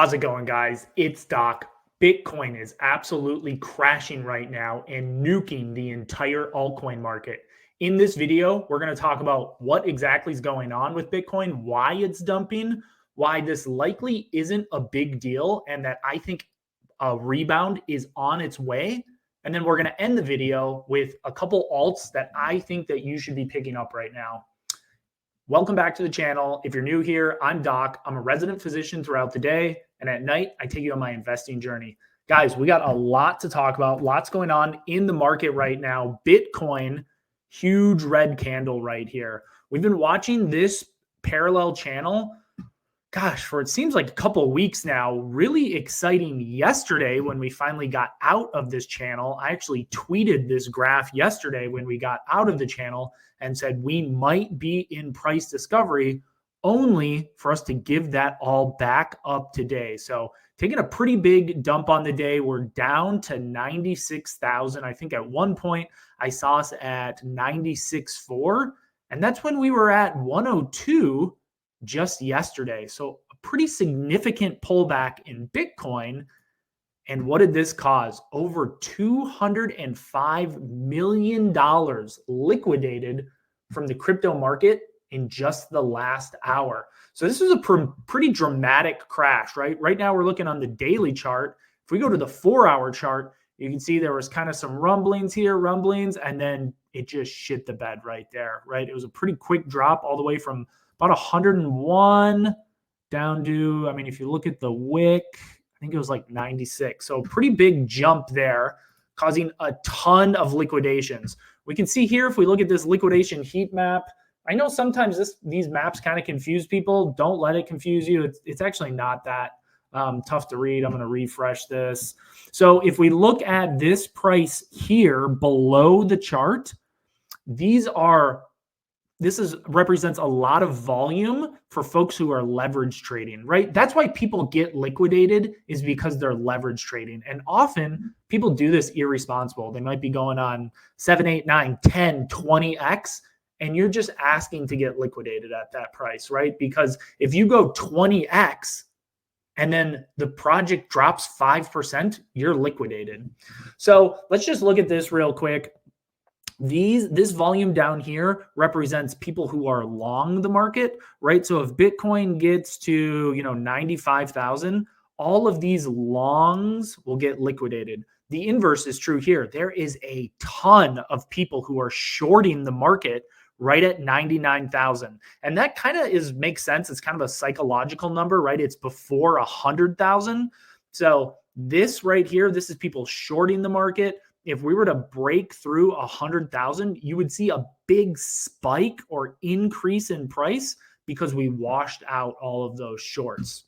How's it going, guys? It's Doc. Bitcoin is absolutely crashing right now and nuking the entire altcoin market. In this video, we're going to talk about what exactly is going on with Bitcoin, why it's dumping, why this likely isn't a big deal, and that I think a rebound is on its way. And then we're going to end the video with a couple alts that I think that you should be picking up right now. Welcome back to the channel. If you're new here, I'm Doc. I'm a resident physician throughout the day, and at night, I take you on my investing journey. Guys, we got a lot to talk about, lots going on in the market right now. Bitcoin, huge red candle right here. We've been watching this parallel channel, gosh, for it seems like a couple of weeks now. Really exciting yesterday when we finally got out of this channel. I actually tweeted this graph yesterday when we got out of the channel and said we might be in price discovery, only for us to give that all back up today. So taking a pretty big dump on the day. We're down to 96,000. I think at one point I saw us at 96.4, and that's when we were at 102 just yesterday. So a pretty significant pullback in Bitcoin. And what did this cause? Over $205 million liquidated from the crypto market in just the last hour. So this was a pretty dramatic crash, right? Right now we're looking on the daily chart. If we go to the 4-hour chart, you can see there was kind of some rumblings here, and then it just shit the bed right there, right? It was a pretty quick drop all the way from about 101 down to, I mean, if you look at the wick, I think it was like 96. So pretty big jump there, causing a ton of liquidations. We can see here, if we look at this liquidation heat map, I know sometimes these maps kind of confuse people. Don't let it confuse you. It's actually not that tough to read. I'm going to refresh this. So if we look at this price here below the chart, this represents a lot of volume for folks who are leverage trading, right? That's why people get liquidated, is because they're leverage trading. And often people do this irresponsible. They might be going on 7, 8, 9, 10, 20x, and you're just asking to get liquidated at that price, right? Because if you go 20x and then the project drops 5%, you're liquidated. So let's just look at this real quick. This volume down here represents people who are long the market, right? So if Bitcoin gets to, 95,000, all of these longs will get liquidated. The inverse is true here. There is a ton of people who are shorting the market right at 99,000. And that kind of makes sense. It's kind of a psychological number, right? It's before 100,000. So this right here, this is people shorting the market. If we were to break through 100,000, you would see a big spike or increase in price because we washed out all of those shorts.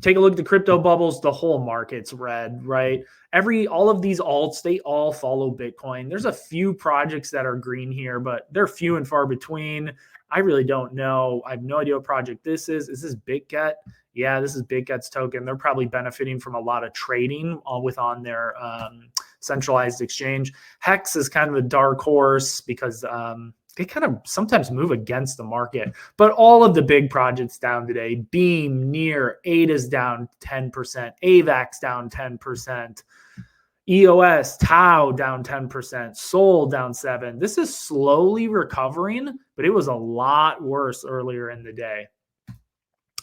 Take a look at the crypto bubbles, the whole market's red, right? All of these alts, they all follow Bitcoin. There's a few projects that are green here, but they're few and far between. I really don't know. I have no idea what project this is. Is this BitGet? Yeah, this is BitGet's token. They're probably benefiting from a lot of trading on their centralized exchange. Hex is kind of a dark horse because they kind of sometimes move against the market. But all of the big projects down today: Beam, Near, ADA's down 10%, AVAX down 10%, EOS, Tau down 10%, Sol down 7%. This is slowly recovering, but it was a lot worse earlier in the day.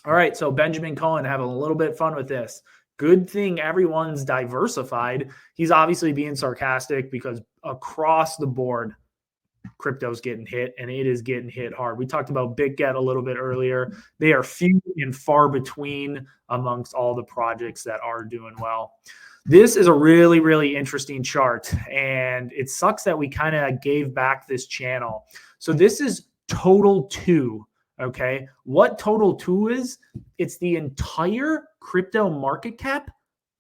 All right, so Benjamin Cohen having a little bit fun with this. Good thing everyone's diversified. He's obviously being sarcastic because across the board, crypto's getting hit, and it is getting hit hard. We talked about BitGet a little bit earlier. They are few and far between amongst all the projects that are doing well. This is a really, really interesting chart, and it sucks that we kind of gave back this channel. So this is total 2. Okay, what total 2 is? It's the entire crypto market cap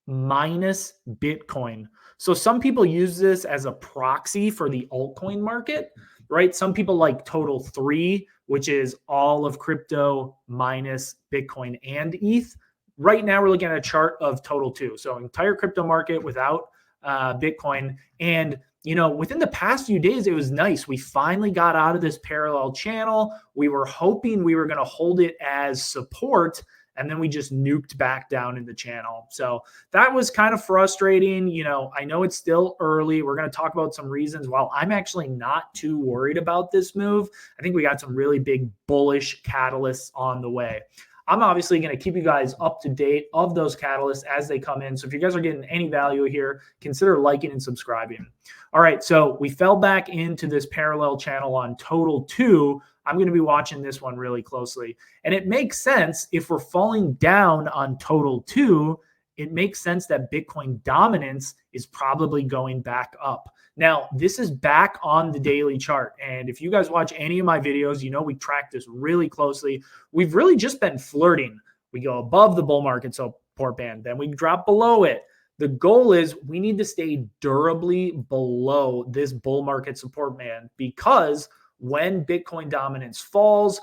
minus Bitcoin. So some people use this as a proxy for the altcoin market, right? Some people like total 3, which is all of crypto minus Bitcoin and ETH. Right now, we're looking at a chart of total 2. So entire crypto market without Bitcoin. And within the past few days, it was nice. We finally got out of this parallel channel. We were hoping we were going to hold it as support, and then we just nuked back down in the channel. So that was kind of frustrating. I know it's still early. We're going to talk about some reasons. While I'm actually not too worried about this move, I think we got some really big bullish catalysts on the way. I'm obviously going to keep you guys up to date of those catalysts as they come in. So if you guys are getting any value here, consider liking and subscribing. All right, so we fell back into this parallel channel on total 2. I'm going to be watching this one really closely. And it makes sense if we're falling down on total 2, it makes sense that Bitcoin dominance is probably going back up. Now, this is back on the daily chart. And if you guys watch any of my videos, we track this really closely. We've really just been flirting. We go above the bull market support band, then we drop below it. The goal is we need to stay durably below this bull market support band, because when Bitcoin dominance falls,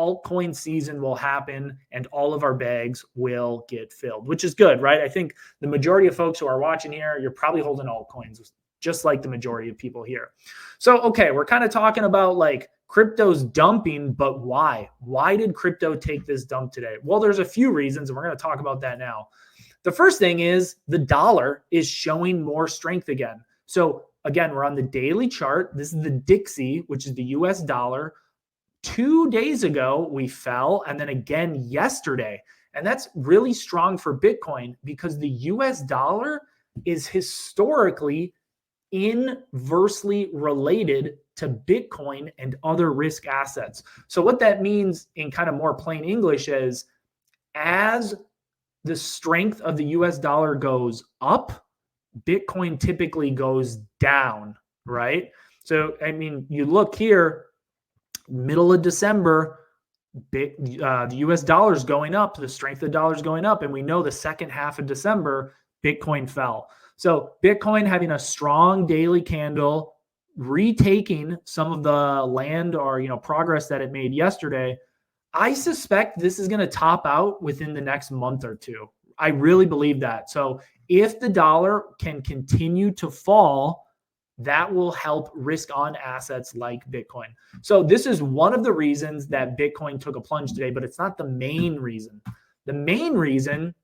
altcoin season will happen and all of our bags will get filled, which is good, right? I think the majority of folks who are watching here, you're probably holding altcoins, just like the majority of people here. So, okay, we're kind of talking about like crypto's dumping, but why? Why did crypto take this dump today? Well, there's a few reasons, and we're going to talk about that now. The first thing is the dollar is showing more strength again. So again, we're on the daily chart. This is the Dixie, which is the US dollar. 2 days ago, we fell, and then again yesterday. And that's really strong for Bitcoin because the US dollar is historically inversely related to Bitcoin and other risk assets. So what that means in kind of more plain English is, as the strength of the US dollar goes up, Bitcoin typically goes down, right? So, I mean, you look here, middle of December, the US dollar is going up, the strength of the dollar is going up, and we know the second half of December, Bitcoin fell. So Bitcoin having a strong daily candle, retaking some of the land or progress that it made yesterday. I suspect this is going to top out within the next month or two. I really believe that. So if the dollar can continue to fall, that will help risk on assets like Bitcoin. So this is one of the reasons that Bitcoin took a plunge today, but it's not the main reason. The main reason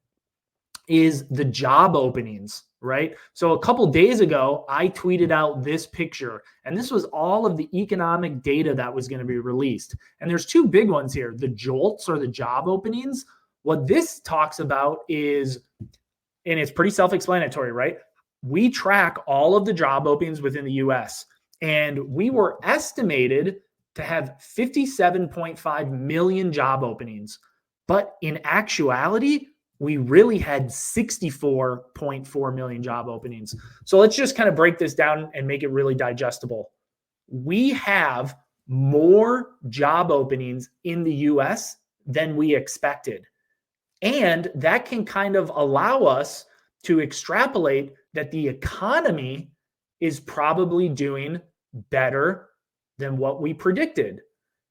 is the job openings, right? So a couple days ago, I tweeted out this picture, and this was all of the economic data that was going to be released. And there's two big ones here, the JOLTS, or the job openings. What this talks about is, and it's pretty self-explanatory, right? We track all of the job openings within the US, and we were estimated to have 57.5 million job openings. But in actuality, we really had 64.4 million job openings. So let's just kind of break this down and make it really digestible. We have more job openings in the US than we expected. And that can kind of allow us to extrapolate that the economy is probably doing better than what we predicted.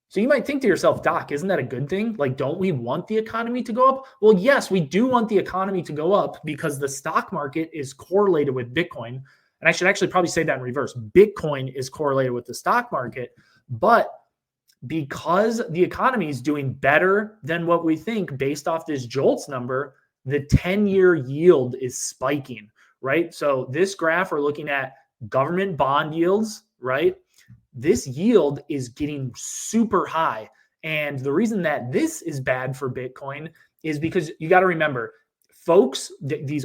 So you might think to yourself, Doc, isn't that a good thing? Like, don't we want the economy to go up? Well, yes, we do want the economy to go up because the stock market is correlated with Bitcoin. And I should actually probably say that in reverse. Bitcoin is correlated with the stock market. But because the economy is doing better than what we think based off this JOLTS number, the 10-year yield is spiking, right? So this graph, we're looking at government bond yields, right? This yield is getting super high. And the reason that this is bad for Bitcoin is because you got to remember, folks,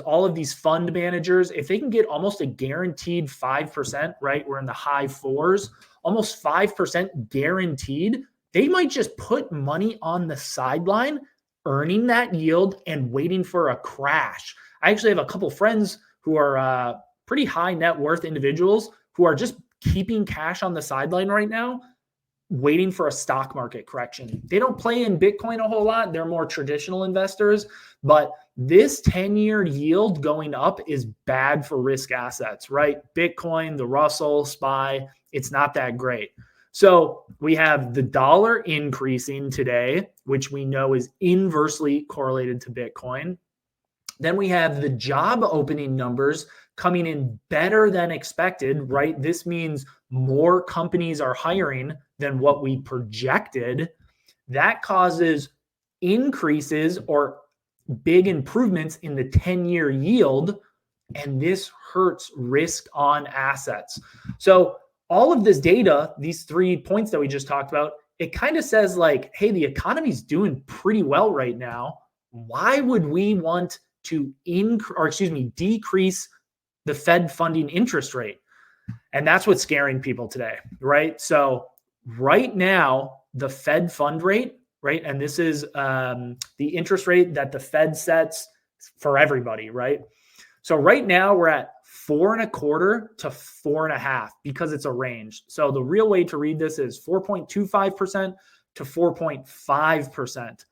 all of these fund managers, if they can get almost a guaranteed 5%, right? We're in the high 4s, almost 5% guaranteed. They might just put money on the sideline, earning that yield and waiting for a crash. I actually have a couple friends who are pretty high net worth individuals who are just keeping cash on the sideline right now, waiting for a stock market correction. They don't play in Bitcoin a whole lot. They're more traditional investors, but this 10-year yield going up is bad for risk assets, right? Bitcoin, the Russell, SPY, it's not that great. So we have the dollar increasing today, which we know is inversely correlated to Bitcoin. Then we have the job opening numbers coming in better than expected, right? This means more companies are hiring than what we projected. That causes increases or big improvements in the 10-year yield, and this hurts risk on assets. So all of this data, these 3 points that we just talked about, it kind of says like, hey, the economy's doing pretty well right now. Why would we want to decrease the Fed funding interest rate? And that's what's scaring people today, right? So right now, the Fed fund rate, right? And this is the interest rate that the Fed sets for everybody, right? So right now we're at 4.25% to 4.5% because it's a range. So the real way to read this is 4.25% to 4.5%.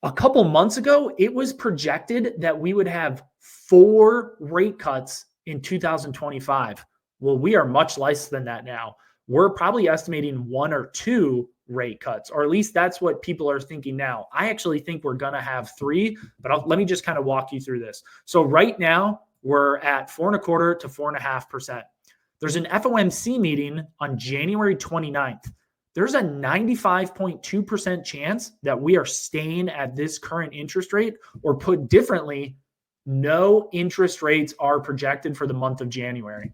A couple months ago, it was projected that we would have 4 rate cuts in 2025. Well, we are much less than that now. We're probably estimating 1 or 2 rate cuts, or at least that's what people are thinking now. I actually think we're going to have 3, but let me just kind of walk you through this. So right now we're at 4.25% to 4.5%. There's an FOMC meeting on January 29th. There's a 95.2% chance that we are staying at this current interest rate, or put differently, no interest rates are projected for the month of January.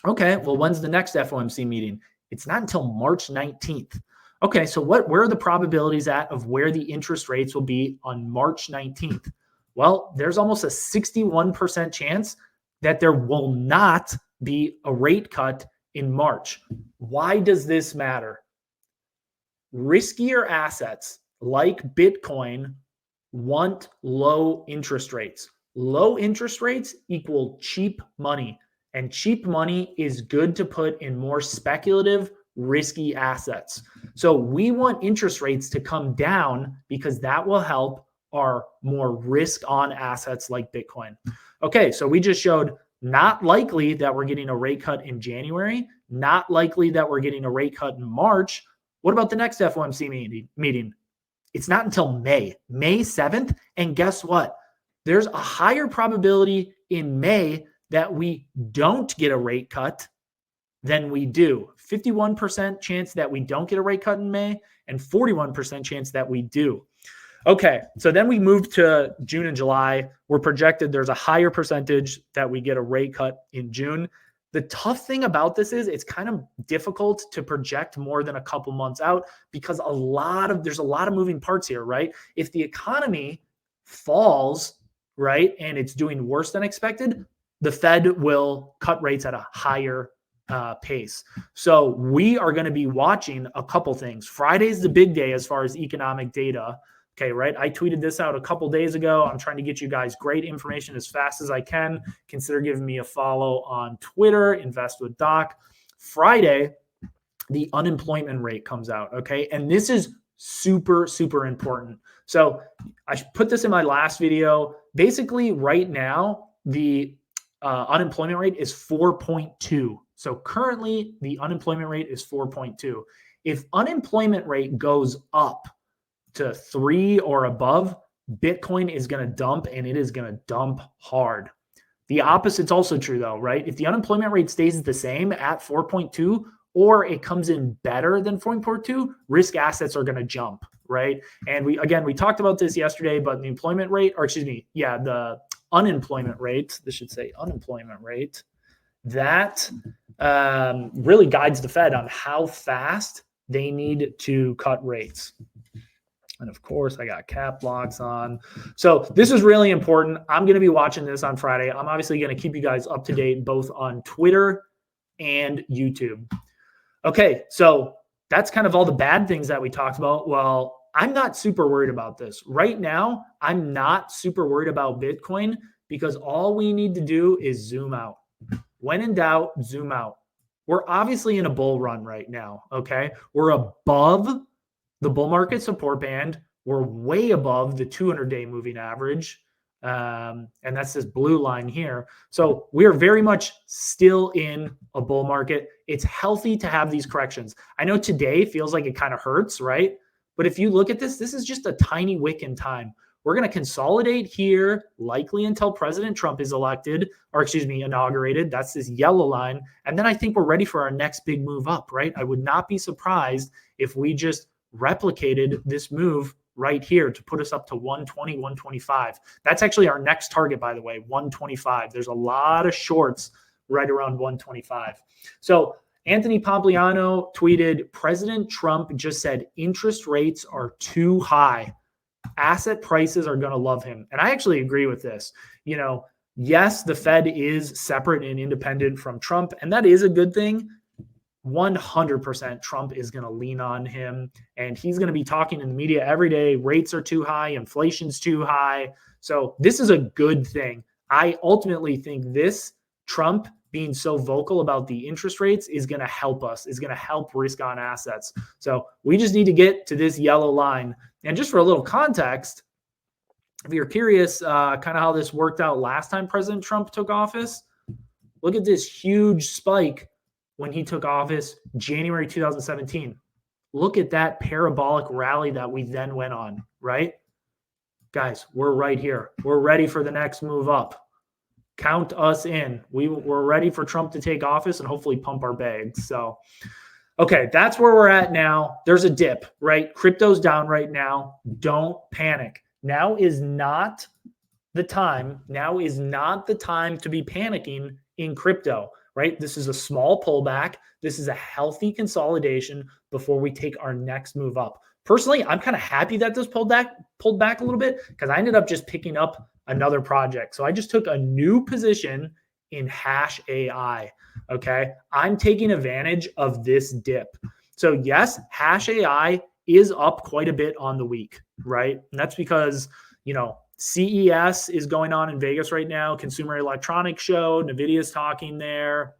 Okay, well, when's the next FOMC meeting? It's not until March 19th. Okay, so where are the probabilities of where the interest rates will be on March 19th? Well, there's almost a 61% chance that there will not be a rate cut in March. Why does this matter? Riskier assets like Bitcoin want low interest rates. Low interest rates equal cheap money, and cheap money is good to put in more speculative, risky assets. So we want interest rates to come down because that will help our more risk on assets like Bitcoin. Okay, so we just showed not likely that we're getting a rate cut in January, not likely that we're getting a rate cut in March. What about the next FOMC meeting? It's not until May 7th. And guess what? There's a higher probability in May that we don't get a rate cut than we do. 51% chance that we don't get a rate cut in May, and 41% chance that we do. Okay, so then we move to June and July. We're projected there's a higher percentage that we get a rate cut in June. The tough thing about this is it's kind of difficult to project more than a couple months out because there's a lot of moving parts here, right? If the economy falls, right, and it's doing worse than expected, the Fed will cut rates at a higher pace. So we are going to be watching a couple things. Friday's the big day as far as economic data. Okay, right? I tweeted this out a couple days ago. I'm trying to get you guys great information as fast as I can. Consider giving me a follow on Twitter, Invest with Doc. Friday, the unemployment rate comes out, okay? And this is super, super important. So I put this in my last video. Basically, right now, the unemployment rate is 4.2. So currently, the unemployment rate is 4.2. If unemployment rate goes up to 3 or above, Bitcoin is going to dump, and it is going to dump hard. The opposite's also true though, right? If the unemployment rate stays the same at 4.2 or it comes in better than 4.2, risk assets are going to jump, right? And we talked about this yesterday, but the unemployment rate, this should say unemployment rate, that really guides the Fed on how fast they need to cut rates. And of course, I got cap locks on. So this is really important. I'm going to be watching this on Friday. I'm obviously going to keep you guys up to date both on Twitter and YouTube. Okay, so that's kind of all the bad things that we talked about. Well, I'm not super worried about this. Right now, I'm not super worried about Bitcoin because all we need to do is zoom out. When in doubt, zoom out. We're obviously in a bull run right now, okay? We're above the bull market support band. We're way above the 200-day moving average. And that's this blue line here. So we're very much still in a bull market. It's healthy to have these corrections. I know today feels like it kind of hurts, right? But if you look at this, this is just a tiny wick in time. We're going to consolidate here, likely until President Trump is inaugurated. That's this yellow line. And then I think we're ready for our next big move up, right? I would not be surprised if we just replicated this move right here to put us up to 120, 125. That's actually our next target, by the way, 125. There's a lot of shorts right around 125. So Anthony Pompliano tweeted, President Trump just said interest rates are too high. Asset prices are going to love him. And I actually agree with this. You know, yes, the Fed is separate and independent from Trump, and that is a good thing. 100% Trump is going to lean on him, and he's going to be talking in the media every day. Rates are too high, inflation's too high. So this is a good thing. I ultimately think this Trump being so vocal about the interest rates is going to help us, is going to help risk on assets. So we just need to get to this yellow line. And just for a little context, if you're curious kind of how this worked out last time President Trump took office, look at this huge spike when he took office, January 2017. Look at that parabolic rally that we then went on, right? Guys, we're right here. We're ready for the next move up. Count us in. We're ready for Trump to take office and hopefully pump our bags. So, okay, that's where we're at now. There's a dip, right? Crypto's down right now. Don't panic. Now is not the time. Now is not the time to be panicking in crypto, right? This is a small pullback. This is a healthy consolidation before we take our next move up. Personally, I'm kind of happy that this pulled back a little bit because I ended up just picking up another project. So I just took a new position in Hash AI. Okay. I'm taking advantage of this dip. So yes, Hash AI is up quite a bit on the week, right? And that's because, you know, CES is going on in Vegas right now, Consumer Electronics Show, NVIDIA's talking there.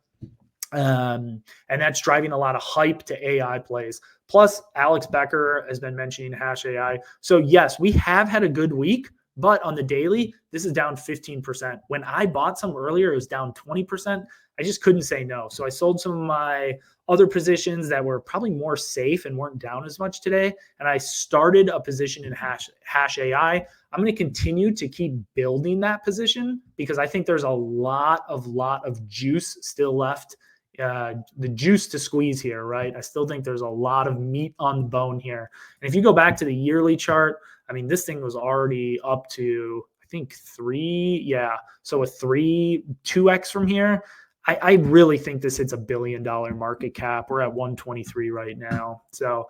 And that's driving a lot of hype to AI plays. Plus, Alex Becker has been mentioning Hash AI. So yes, we have had a good week, but on the daily, this is down 15%. When I bought some earlier, it was down 20%. I just couldn't say no. So I sold some of my other positions that were probably more safe and weren't down as much today. And I started a position in Hash AI. I'm going to continue to keep building that position because I think there's a lot of juice still left. The juice to squeeze here, right? I still think there's a lot of meat on the bone here. And if you go back to the yearly chart, I mean, this thing was already up to, I think 3. Yeah. So a 2x from here. I really think this hits $1 billion market cap. We're at 123 right now. So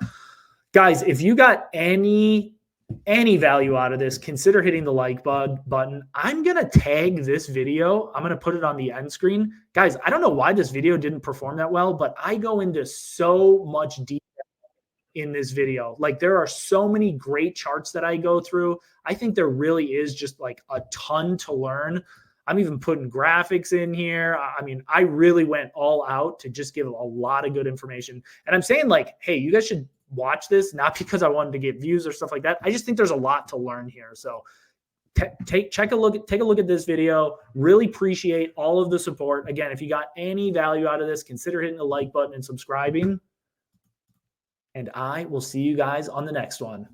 guys, if you got any value out of this, consider hitting the like button. I'm going to tag this video. I'm going to put it on the end screen. Guys, I don't know why this video didn't perform that well, but I go into so much detail in this video. Like there are so many great charts that I go through. I think there really is just like a ton to learn. I'm even putting graphics in here. I mean, I really went all out to just give a lot of good information. And I'm saying like, hey, you guys should watch this, not because I wanted to get views or stuff like that. I just think there's a lot to learn here. So take a look at this video. Really appreciate all of the support. Again, if you got any value out of this, consider hitting the like button and subscribing. And I will see you guys on the next one.